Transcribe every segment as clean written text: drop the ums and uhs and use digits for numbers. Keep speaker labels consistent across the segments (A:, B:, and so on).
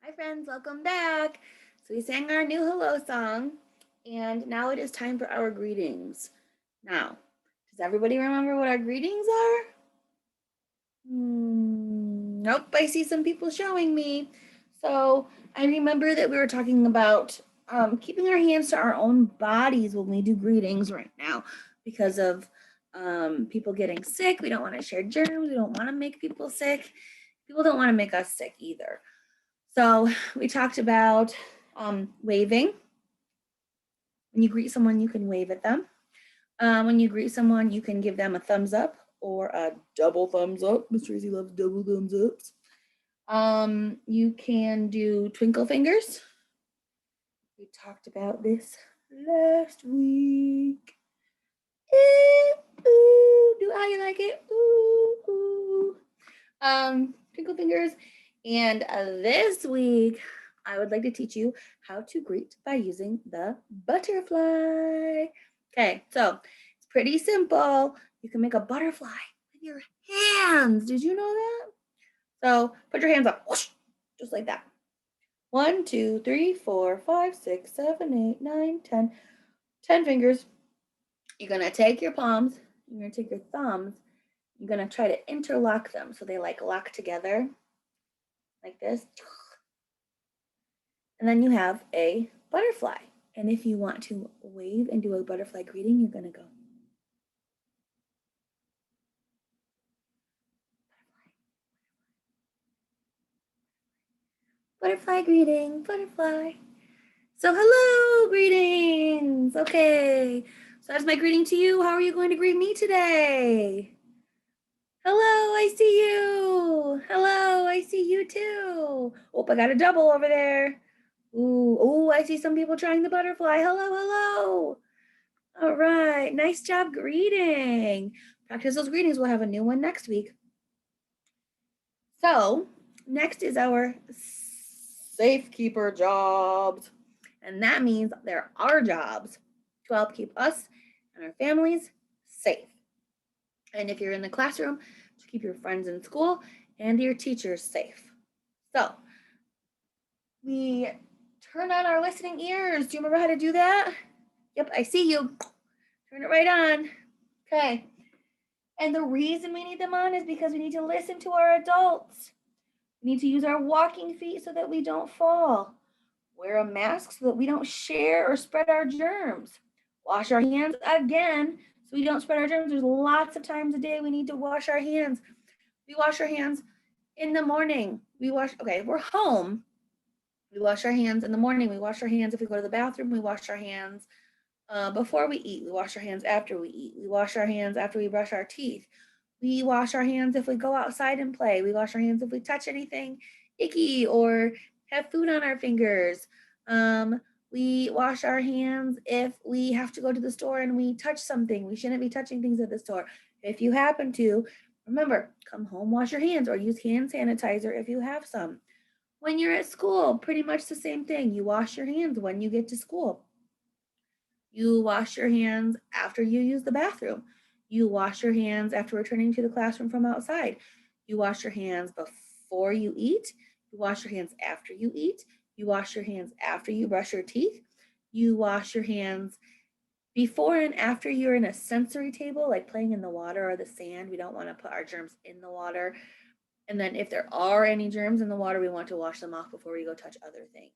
A: Hi friends, welcome back. So we sang our new hello song and now it is time for our greetings. Now, does everybody remember what our greetings are? Nope, I see some people showing me. So I remember that we were talking about keeping our hands to our own bodies when we do greetings right now because of people getting sick. We don't want to share germs. We don't want to make people sick. People don't want to make us sick either. So we talked about waving. When you greet someone, you can wave at them. When you greet someone, you can give them a thumbs up or a double thumbs up. Miss Tracy loves double thumbs ups. You can do twinkle fingers. We talked about this last week. Ooh, do how you like it? Ooh, ooh. Twinkle fingers. And this week, I would like to teach you how to greet by using the butterfly. Okay, so it's pretty simple. You can make a butterfly with your hands. Did you know that? So put your hands up, whoosh, just like that. 1, 2, 3, 4, 5, 6, 7, 8, 9, 10. 10 fingers. You're gonna take your palms, you're gonna take your thumbs, you're gonna try to interlock them so they like lock together like this. And then you have a butterfly. And if you want to wave and do a butterfly greeting, you're gonna go. Butterfly greeting, butterfly. So hello, greetings. Okay, so that's my greeting to you. How are you going to greet me today? Hello, I see you. Hello, I see you too. Oh, I got a double over there. Ooh, I see some people trying the butterfly. Hello, hello. All right, nice job greeting. Practice those greetings. We'll have a new one next week. So, next is our safekeeper jobs. And that means there are jobs to help keep us and our families safe. And if you're in the classroom, to keep your friends in school and your teachers safe. So, we turn on our listening ears. Do you remember how to do that? Yep, I see you. Turn it right on. Okay. And the reason we need them on is because we need to listen to our adults. We need to use our walking feet so that we don't fall. Wear a mask so that we don't share or spread our germs. Wash our hands again so we don't spread our germs. There's lots of times a day we need to wash our hands. We wash our hands in the morning. We're home. We wash our hands in the morning. We wash our hands if we go to the bathroom. We wash our hands before we eat. We wash our hands after we eat. We wash our hands after we brush our teeth. We wash our hands if we go outside and play. We wash our hands if we touch anything icky or have food on our fingers. We wash our hands if we have to go to the store and we touch something. We shouldn't be touching things at the store. If you happen to, remember, come home, wash your hands or use hand sanitizer if you have some. When you're at school, pretty much the same thing. You wash your hands when you get to school. You wash your hands after you use the bathroom. You wash your hands after returning to the classroom from outside. You wash your hands before you eat. You wash your hands after you eat. You wash your hands after you brush your teeth. You wash your hands before and after you're in a sensory table, like playing in the water or the sand. We don't want to put our germs in the water. And then if there are any germs in the water, we want to wash them off before we go touch other things.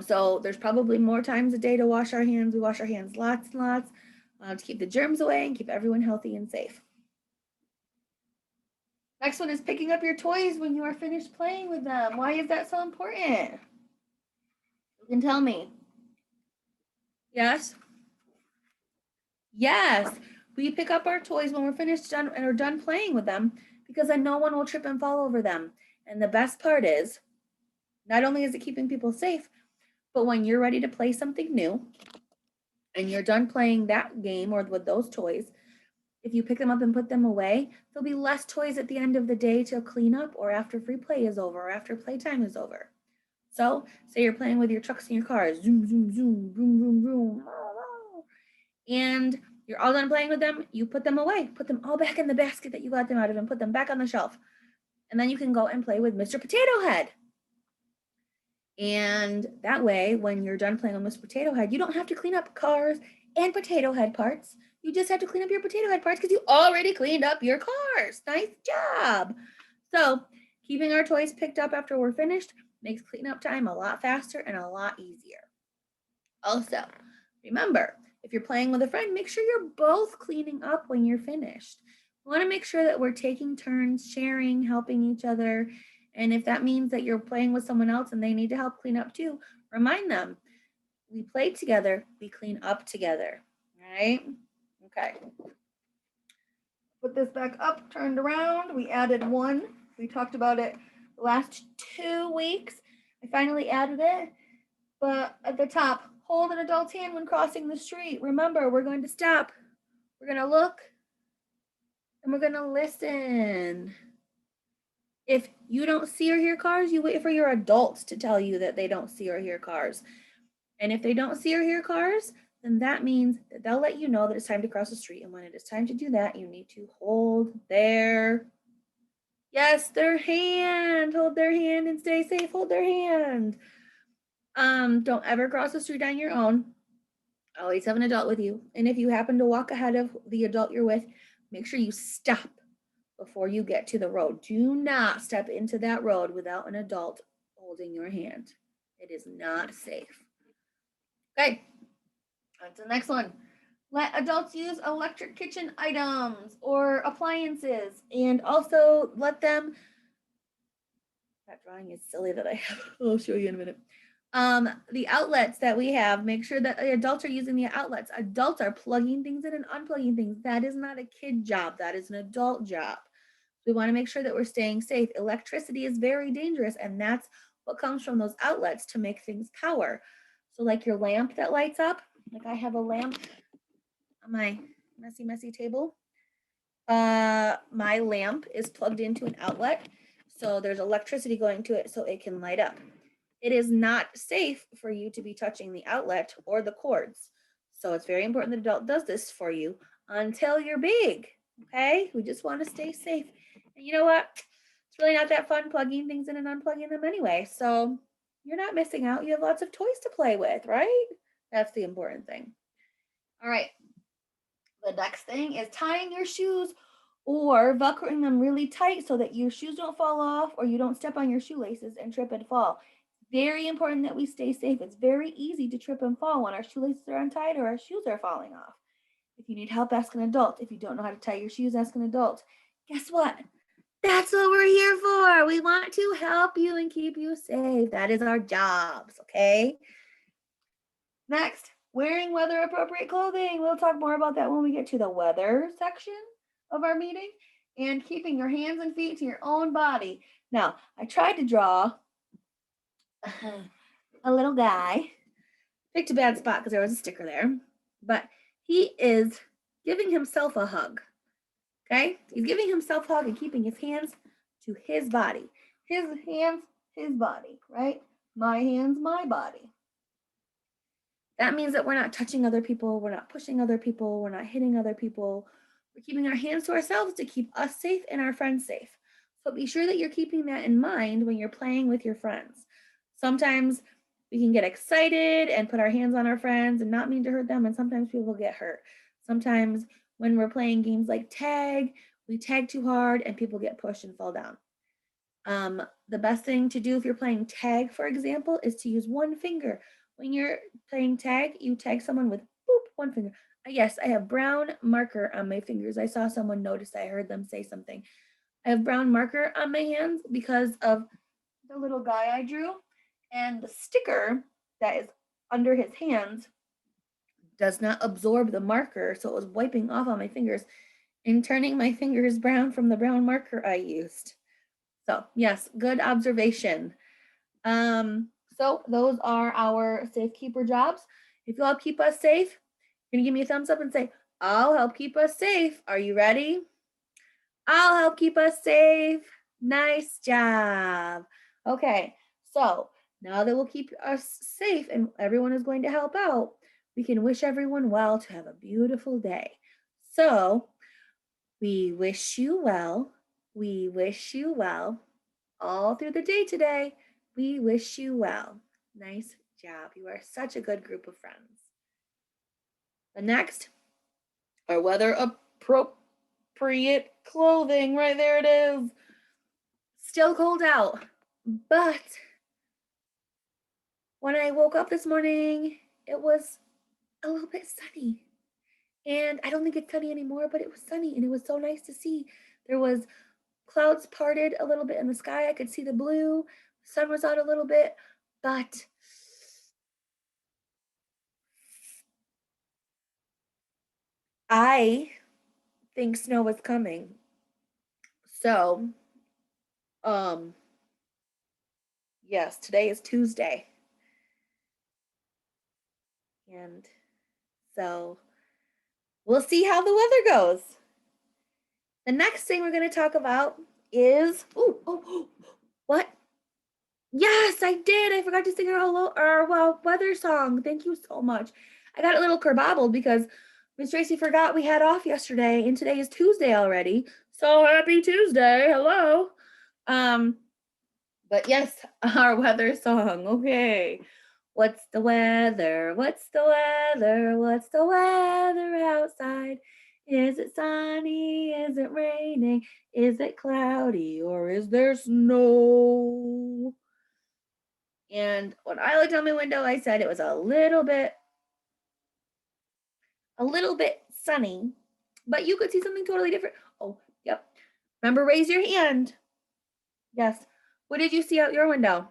A: So there's probably more times a day to wash our hands. We wash our hands lots and lots to keep the germs away and keep everyone healthy and safe. Next one is picking up your toys when you are finished playing with them. Why is that so important? You can tell me. Yes? Yes. We pick up our toys when we're finished done and are done playing with them because then no one will trip and fall over them. And the best part is, not only is it keeping people safe, but when you're ready to play something new and you're done playing that game or with those toys, if you pick them up and put them away, there'll be less toys at the end of the day to clean up or after free play is over or after playtime is over. So, say you're playing with your trucks and your cars, zoom, zoom, zoom, boom, boom, boom, and you're all done playing with them, you put them away, put them all back in the basket that you got them out of and put them back on the shelf. And then you can go and play with Mr. Potato Head. And that way, when you're done playing on Miss Potato Head, you don't have to clean up cars and potato head parts. You just have to clean up your potato head parts because you already cleaned up your cars. Nice job. So keeping our toys picked up after we're finished makes cleanup time a lot faster and a lot easier. Also, remember, if you're playing with a friend, make sure you're both cleaning up when you're finished. We want to make sure that we're taking turns, sharing, helping each other. And if that means that you're playing with someone else and they need to help clean up too, remind them. We play together, we clean up together, right? Okay. Put this back up, turned around. We added one. We talked about it the last 2 weeks. I finally added it. But at the top, hold an adult's hand when crossing the street. Remember, we're going to stop. We're going to look and we're going to listen. If you don't see or hear cars, you wait for your adults to tell you that they don't see or hear cars. And if they don't see or hear cars, then that means that they'll let you know that it's time to cross the street. And when it is time to do that, you need to hold their, yes, their hand. Hold their hand and stay safe. Hold their hand. Don't ever cross the street on your own. Always have an adult with you. And if you happen to walk ahead of the adult you're with, make sure you stop before you get to the road. Do not step into that road without an adult holding your hand. It is not safe. Okay, on to the next one. Let adults use electric kitchen items or appliances, and also let them, that drawing is silly that I have. I'll show you in a minute. The outlets that we have, make sure that the adults are using the outlets. Adults are plugging things in and unplugging things. That is not a kid job. That is an adult job. We want to make sure that we're staying safe. Electricity is very dangerous, and that's what comes from those outlets to make things power. So like your lamp that lights up, like I have a lamp on my messy table. My lamp is plugged into an outlet, so there's electricity going to it so it can light up. It is not safe for you to be touching the outlet or the cords. So it's very important that adult does this for you until you're big. Okay? We just want to stay safe. And you know what? It's really not that fun plugging things in and unplugging them anyway. So you're not missing out. You have lots of toys to play with, right? That's the important thing. All right. The next thing is tying your shoes or velcroing them really tight so that your shoes don't fall off or you don't step on your shoelaces and trip and fall. Very important that we stay safe. It's very easy to trip and fall when our shoelaces are untied or our shoes are falling off. If you need help, ask an adult. If you don't know how to tie your shoes, ask an adult. Guess what? That's what we're here for. We want to help you and keep you safe. That is our jobs, okay? Next, wearing weather appropriate clothing. We'll talk more about that when we get to the weather section of our meeting. And keeping your hands and feet to your own body. Now, I tried to draw a little guy. Picked a bad spot because there was a sticker there. But he is giving himself a hug. Okay? He's giving himself a hug and keeping his hands to his body. His hands, his body, right? My hands, my body. That means that we're not touching other people, we're not pushing other people, we're not hitting other people. We're keeping our hands to ourselves to keep us safe and our friends safe. So be sure that you're keeping that in mind when you're playing with your friends. Sometimes we can get excited and put our hands on our friends and not mean to hurt them, and sometimes people get hurt. Sometimes when we're playing games like tag, we tag too hard and people get pushed and fall down. The best thing to do if you're playing tag, for example, is to use one finger. When you're playing tag, you tag someone with boop, one finger. Yes, I have brown marker on my fingers. I saw someone notice, I heard them say something. I have brown marker on my hands because of the little guy I drew, and the sticker that is under his hands does not absorb the marker, so it was wiping off on my fingers and turning my fingers brown from the brown marker I used. So yes, good observation. So those are our safekeeper jobs. If you'll help keep us safe, you're gonna give me a thumbs up and say, I'll help keep us safe. Are you ready? I'll help keep us safe. Nice job. Okay, so now that we'll keep us safe and everyone is going to help out, we can wish everyone well to have a beautiful day. So we wish you well. We wish you well all through the day today. We wish you well. Nice job. You are such a good group of friends. The next are weather appropriate clothing. Right there it is. Still cold out, but when I woke up this morning, it was a little bit sunny. And I don't think it's sunny anymore, but it was sunny and it was so nice to see. There was clouds parted a little bit in the sky. I could see the blue. The sun was out a little bit, but I think snow is coming. So, um, yes, today is Tuesday. And so we'll see how the weather goes. The next thing we're going to talk about is what? Yes, I did. I forgot to sing our weather song. Thank you so much. I got a little kerbobbled because Miss Tracy forgot we had off yesterday, and today is Tuesday already. So happy Tuesday! Hello. But yes, our weather song. Okay. What's the weather? What's the weather? What's the weather outside? Is it sunny? Is it raining? Is it cloudy? Or is there snow? And when I looked out my window, I said it was a little bit sunny, but you could see something totally different. Oh, yep. Remember, raise your hand. Yes. What did you see out your window?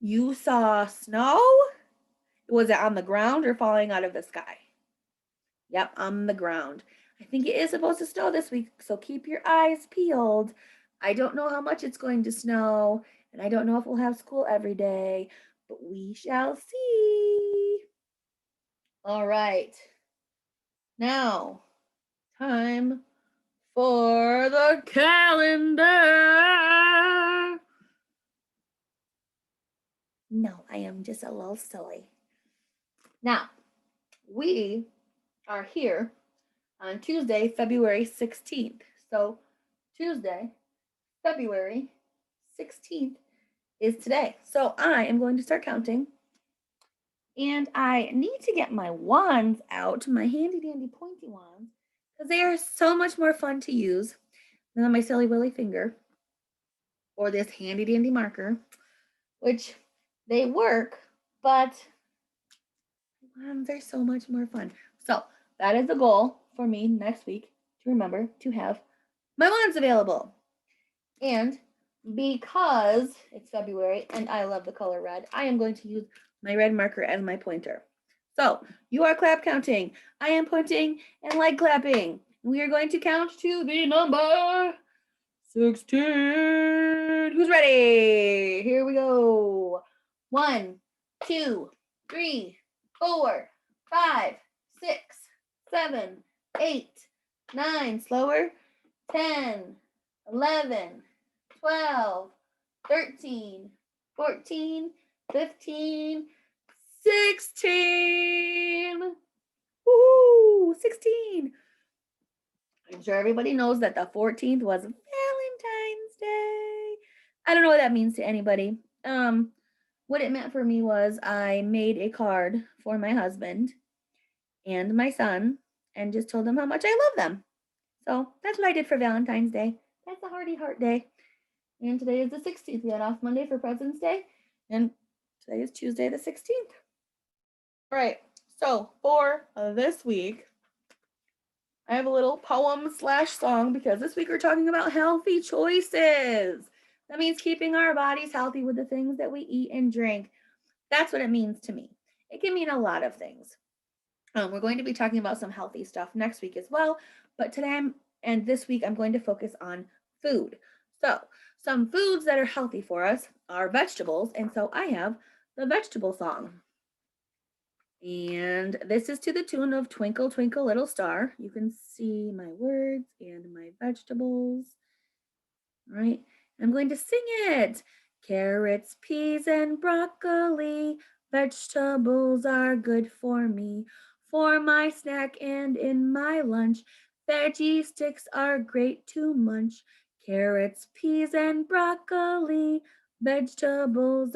A: You saw snow? Was it on the ground or falling out of the sky? Yep, on the ground. I think it is supposed to snow this week, so keep your eyes peeled. I don't know how much it's going to snow, and I don't know if we'll have school every day, but we shall see. All right. Now, time for the calendar. No, I am just a little silly. Now, we are here on Tuesday, February 16th. So, Tuesday, February 16th is today. So, I am going to start counting. And I need to get my wands out, my handy dandy pointy wands, because they are so much more fun to use than my silly willy finger or this handy dandy marker, which they work, but wands are so much more fun. So that is the goal for me next week, to remember to have my wands available. And because it's February and I love the color red, I am going to use my red marker as my pointer. So you are clap counting. I am pointing and leg clapping. We are going to count to the number 16. Who's ready? Here we go. 1, 2, 3, 4, 5, 6, 7, 8, 9. Slower. 10, 11, 12, 13, 14, 15, 16. Woo! 16. I'm sure everybody knows that the 14th was Valentine's Day. I don't know what that means to anybody. What it meant for me was I made a card for my husband and my son and just told them how much I love them. So that's what I did for Valentine's Day. That's a hearty heart day. And today is the 16th. We had off Monday for President's Day. And today is Tuesday the 16th. All right. So for this week, I have a little poem / song because this week we're talking about healthy choices. That means keeping our bodies healthy with the things that we eat and drink. That's what it means to me. It can mean a lot of things. We're going to be talking about some healthy stuff next week as well, but this week I'm going to focus on food. So some foods that are healthy for us are vegetables, and so I have the vegetable song. And this is to the tune of Twinkle, Twinkle, Little Star. You can see my words and my vegetables. All right, I'm going to sing it. Carrots, peas, and broccoli, vegetables are good for me. For my snack and in my lunch, veggie sticks are great to munch. Carrots, peas, and broccoli, Vegetables